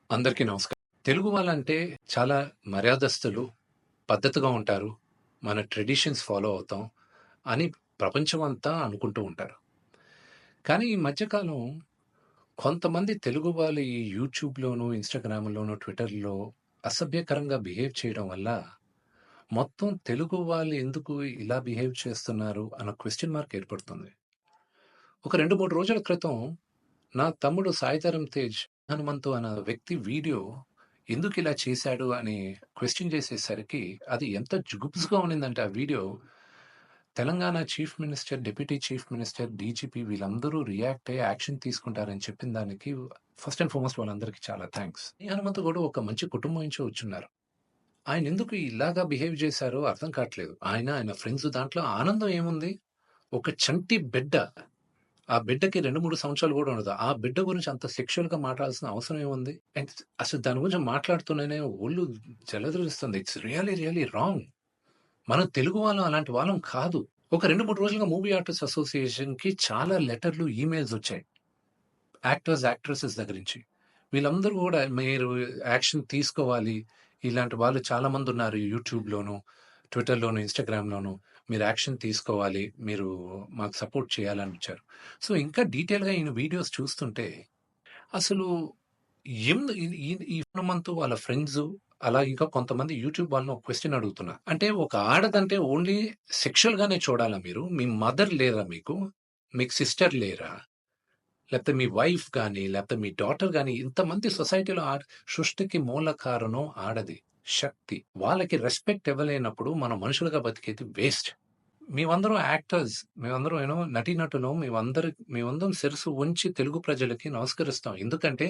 అందరికీ నమస్కారం. తెలుగు వాళ్ళంటే చాలా మర్యాదస్తులు, పద్ధతిగా ఉంటారు. మన ట్రెడిషన్స్ ఫాలో అవుతాం అని ప్రపంచమంతా అనుకుంటూ ఉంటారు. కానీ ఈ మధ్య కాలం కొంతమంది తెలుగు వాళ్ళు ఈ యూట్యూబ్‌లోను, ఇన్‌స్టాగ్రామ్‌లోను, ట్విట్టర్‌లో అసభ్యకరంగా బిహేవ్ చేయడం వల్ల మొత్తం తెలుగు వాళ్ళు ఎందుకు ఇలా బిహేవ్ చేస్తున్నారు అన్న క్వెషన్ మార్క్ ఏర్పడుతుంది. ఒక 2, 3 రోజుల క్రితం నా తమ్ముడు 'సాయిధరమ్ తేజ్' హనుమంతు అన్న వ్యక్తి వీడియో ఎందుకిలా చేశాడు అని క్వెషన్ చేసేసరికి అది ఎంత జుగుప్స్‌గా ఉండిందంటే ఆ video, Telangana chief minister, deputy chief minister, DGP వీళ్ళందరూ రియాక్ట్ అయ్యి యాక్షన్ తీసుకుంటారని చెప్పిన దానికి ఫస్ట్ అండ్ ఫార్మోస్ట్ వాళ్ళందరికీ చాలా థాంక్స్. ఈ హనుమంతు గూడా ఒక మంచి కుటుంబం నుంచి వచ్చున్నారు. ఆయనెందుకు ఇలాగా బిహేవ్ చేశారో అర్థం కాట్లేదు. ఆయన ఫ్రెండ్స్ దాంట్లో ఆనందం ఏముంది? ఒక చంటి బిడ్డ. ఆ బిడ్డకి 2, 3 సంవత్సరాలు గూడా ఉండదు. ఆ బిడ్డ గురించి అంత సెక్సువల్‌గా మాట్లాడాల్సిన అవసరం ఏముంది? అండ్ అసలు దాని గురించి మాట్లాడుతూనే ఒళ్ళు జలధరిస్తుంది. It's really wrong. మనం తెలుగు వాళ్ళం అలాంటి వాళ్ళం కాదు. ఒక 2, 3 రోజులుగా మూవీ ఆర్టిస్ట్ అసోసియేషన్‌కి చాలా లెటర్‌లు, ఈమెయిల్స్ వచ్చాయి. యాక్టర్స్, యాక్ట్రెసెస్ దగ్గర నుంచి. వీళ్ళందరూ గూడా మీరు యాక్షన్ తీసుకోవాలి. ఇలాంటి వాళ్ళు చాలా మందున్నారు యూట్యూబ్‌లోను, ట్విట్టర్‌లోను, ఇన్‌స్టాగ్రామ్‌లోను. మీరు యాక్షన్ తీసుకోవాలి. మీరు మాకు సపోర్ట్ చేయాలని వచ్చారు. సో, ఇంకా డీటెయిల్‌గా ఈయన వీడియోస్ చూస్తుంటే అసలు ఈ హనుమంతు వాళ్ళ ఫ్రెండ్సు, అలా ఇంకా కొంతమంది యూట్యూబ్ వాళ్ళని ఒక క్వెషన్ అడుగుతున్నా. అంటే ఒక ఆడదంటే ఓన్లీ సెక్షువల్‌గానే చూడాలా మీరు? మీ మదర్ లేరా మీకు? మీకు సిస్టర్ లేరా? లేకపోతే మీ వైఫ్ గాని, లేకపోతే మీ డాటర్ గాని ఇంతమంది సొసైటీలో సృష్టికి మూల కారణం ఆడది. శక్తి. వాళ్ళకి రెస్పెక్ట్ ఇవ్వలేనప్పుడు మనం మనుషులుగా బతికేది వేస్ట్. మేమందరం యాక్టర్స్. మేమందరం నటీనటులం. మేమందరం శిరస్సు వంచి తెలుగు ప్రజలకి నమస్కరిస్తాం. ఎందుకంటే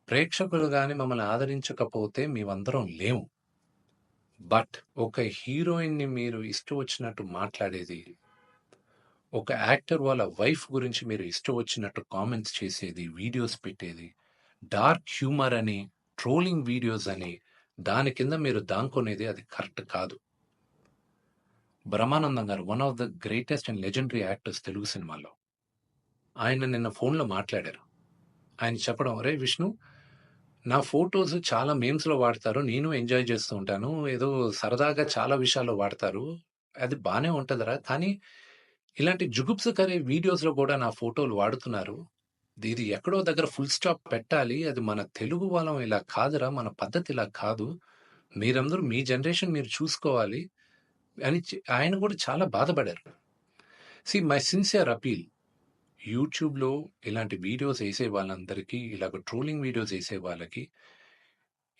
ప్రేక్షకులు గాని మమ్మల్ని ఆదరించకపోతే మేమందరం లేము. బట్ ఒక హీరోయిన్‌ని మీరు ఇష్టం వచ్చినట్టు మాట్లాడేది, ఒక యాక్టర్ వాళ్ళ వైఫ్ గురించి మీరు ఇష్టం వచ్చినట్టు కామెంట్స్ చేసేది, వీడియోస్ పెట్టేది, డార్క్ హ్యూమర్ అని, ట్రోలింగ్ వీడియోస్ అని, దాని కింద మీరు దాంకునేది అది కరెక్ట్ కాదు. బ్రహ్మానందం గారు one of the greatest and legendary actors Telugu సినిమాలో. ఆయన నిన్న ఫోన్‌లో మాట్లాడారు. ఆయన చెప్పడం, "అరేయ్ విష్ణు, నా ఫోటోస్ చాలా మీమ్స్‌లో వాడతారు. నేను ఎంజాయ్ చేస్తూ ఉంటాను. ఏదో సరదాగా చాలా విషయాల్లో వాడతారు. అది బానే ఉంటదిరా. కానీ ఇలాంటి జుగుప్సకర వీడియోస్‌లో కూడా నా ఫోటోలు వాడుతున్నారు. ఇది ఎక్కడో దగ్గర ఫుల్ స్టాప్ పెట్టాలి. అది మన తెలుగు వాళ్ళం ఇలా కాదురా! మన పద్ధతి ఇలా కాదు. మీరందరూ మీ జనరేషన్ మీరు చూసుకోవాలి" అని ఆయన కూడా చాలా బాధపడారు. మై సిన్సియర్ అపీల్, యూట్యూబ్‌లో ఇలాంటి వీడియోస్ ఏసే వాళ్ళందరికీ, ఇలాగ ట్రోలింగ్ వీడియోస్ ఏసే వాళ్ళకి,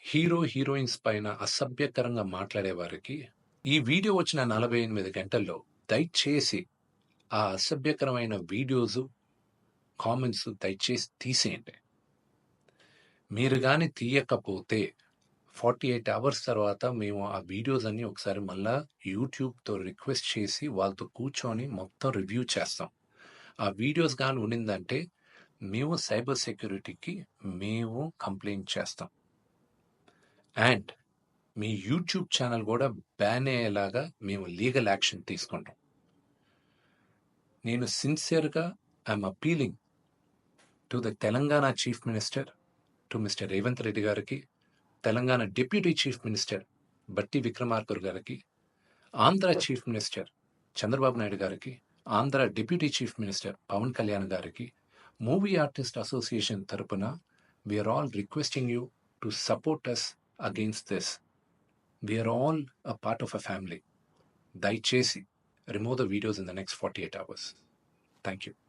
హీరోయిన్స్ పైన అసభ్యకరంగా మాట్లాడే వారికి, ఈ వీడియో వచ్చిన 48 గంటల్లో దయచేసి ఆ అసభ్యకరమైన వీడియోసు, కామెంట్స్ దయచేసి తీసేయండి. మీరు గాని తీయకపోతే 48 అవర్స్ తర్వాత మేము ఆ వీడియోస్ అన్నీ ఒకసారి మళ్ళా యూట్యూబ్‌తో రిక్వెస్ట్ చేసి వాళ్ళతో కూర్చొని మొత్తం రివ్యూ చేస్తాం. ఆ వీడియోస్ గాని ఉండిందంటే మేము సైబర్ సెక్యూరిటీకి కంప్లెయింట్ చేస్తాం. అండ్ మీ యూట్యూబ్ ఛానల్ కూడా బ్యాన్ అయ్యేలాగా మేము లీగల్ యాక్షన్ తీసుకుంటాం. నేను సిన్సియర్‌గా I'm appealing to the Telangana chief minister, to mister Revanth Reddy గారికి, Telangana deputy chief minister Bhatti Vikramarka గారికి, ఆంధ్ర చీఫ్ మినిస్టర్ చంద్రబాబు నాయుడు గారికి, Andhra deputy chief minister Pawan Kalyan గారికి, మూవీ ఆర్టిస్ట్ అసోసియేషన్ తరపున we are all requesting you to support us against this. We are all a part of a family. దయచేసి remove the videos in the next 48 hours. Thank you.